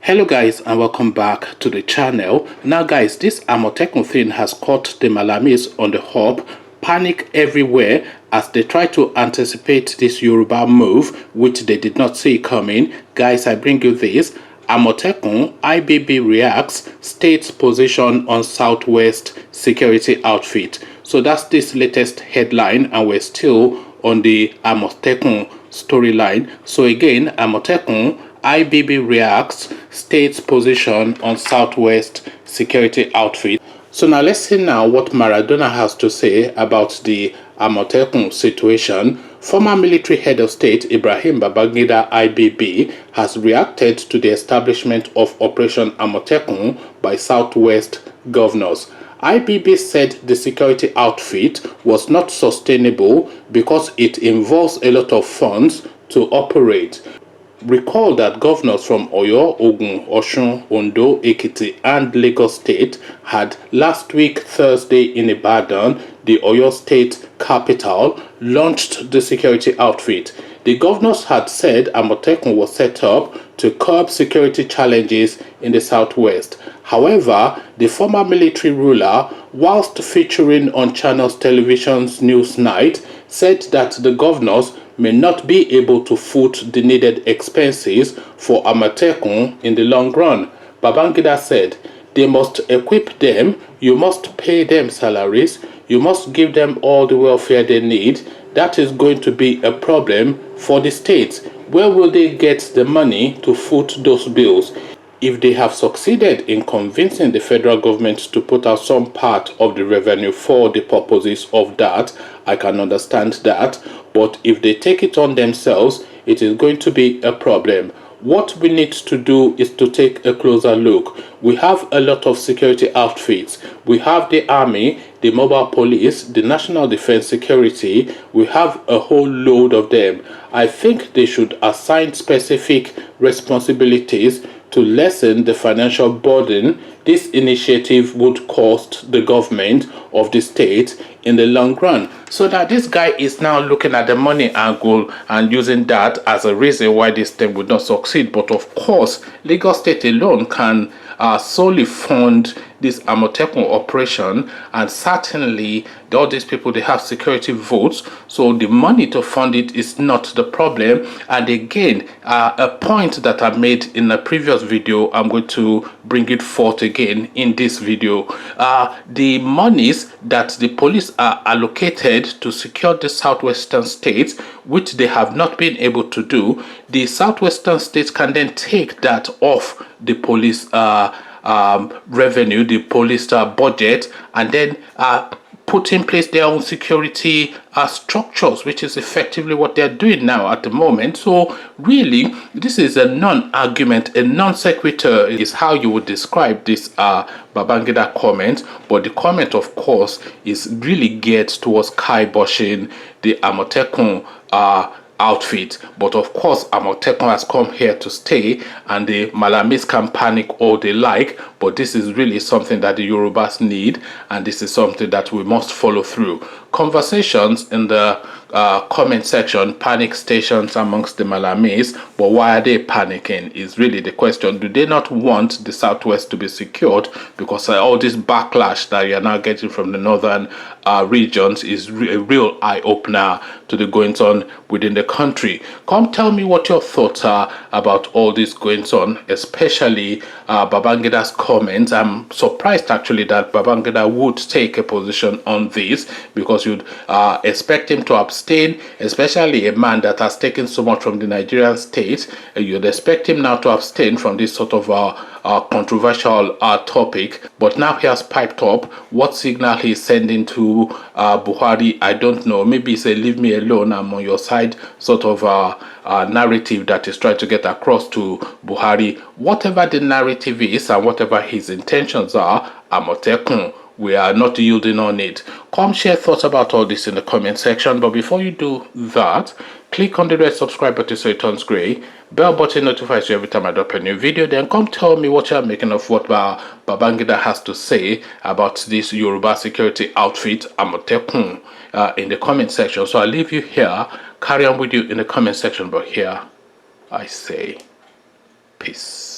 Hello guys, and welcome back to the channel. Now guys, this Amotekun thing has caught the Malamis on the hop. Panic everywhere as they try to anticipate this Yoruba move, which they did not see coming. Guys, I bring you this. Amotekun, IBB reacts, state's position on Southwest security outfit. So that's this latest headline, and we're still on the Amotekun storyline. So again, Amotekun, IBB reacts, state's position on Southwest security outfit. So now let's see now what Maradona has to say about the Amotekun situation. Former military head of state Ibrahim Babangida IBB has reacted to the establishment of Operation Amotekun by Southwest governors. IBB said the security outfit was not sustainable because it involves a lot of funds to operate. Recall that governors from Oyo, Ogun, Osun, Ondo, Ekiti, and Lagos State had last week Thursday in Ibadan, the Oyo State capital, launched the security outfit. The governors had said Amotekun was set up to curb security challenges in the southwest. However, the former military ruler, whilst featuring on Channels Television's News Night, said that the governors may not be able to foot the needed expenses for Amotekun in the long run. Babangida said, they must equip them, you must pay them salaries, you must give them all the welfare they need. That is going to be a problem for the states. Where will they get the money to foot those bills? If they have succeeded in convincing the federal government to put out some part of the revenue for the purposes of that, I can understand that. But if they take it on themselves, it is going to be a problem. What we need to do is to take a closer look. We have a lot of security outfits. We have the army, the mobile police, the national defense security. We have a whole load of them. I think they should assign specific responsibilities to lessen the financial burden this initiative would cost the government of the state in the long run. So that this guy is now looking at the money angle and using that as a reason why this thing would not succeed. But of course, Lagos State alone can solely fund this Amotekun operation, and certainly all these people, they have security votes, so the money to fund it is not the problem. And again, a point that I made in a previous video, I'm going to bring it forth again in this video. The monies that the police are allocated to secure the southwestern states, which they have not been able to do, the southwestern states can then take that off the police revenue, the police budget, and then put in place their own security structures, which is effectively what they're doing now at the moment. So really, this is a non-argument, a non-sequitur is how you would describe this Babangida comment. But the comment, of course, is really geared towards kiboshing the Amotekun outfit. But of course, Amotekun has come here to stay, and the Malamis can panic all they like, but this is really something that the Yorubas need, and this is something that we must follow through. Conversations in the comment section, panic stations amongst the Malamis, but why are they panicking is really the question. Do they not want the southwest to be secured? Because all this backlash that you're now getting from the northern regions is a real eye-opener to the goings on within the country. Come tell me what your thoughts are about all this goings on, especially Babangida's comments. I'm surprised actually that Babangida would take a position on this, because you'd expect him to abstain, especially a man that has taken so much from the Nigerian state. You'd expect him now to abstain from this sort of controversial topic. But now he has piped up. What signal he's sending to Buhari, I don't know. Maybe it's a leave me alone, I'm on your side sort of narrative that is trying to get across to Buhari. Whatever the narrative is and whatever his intentions are, Amotekun, we are not yielding on it. Come share thoughts about all this in the comment section. But before you do that, click on the red subscribe button so it turns gray. Bell button notifies you every time I drop a new video. Then come tell me what you're making of what Babangida has to say about this Yoruba security outfit, Amotekun, in the comment section. So I'll leave you here. Carry on with you in the comment section. But here I say peace.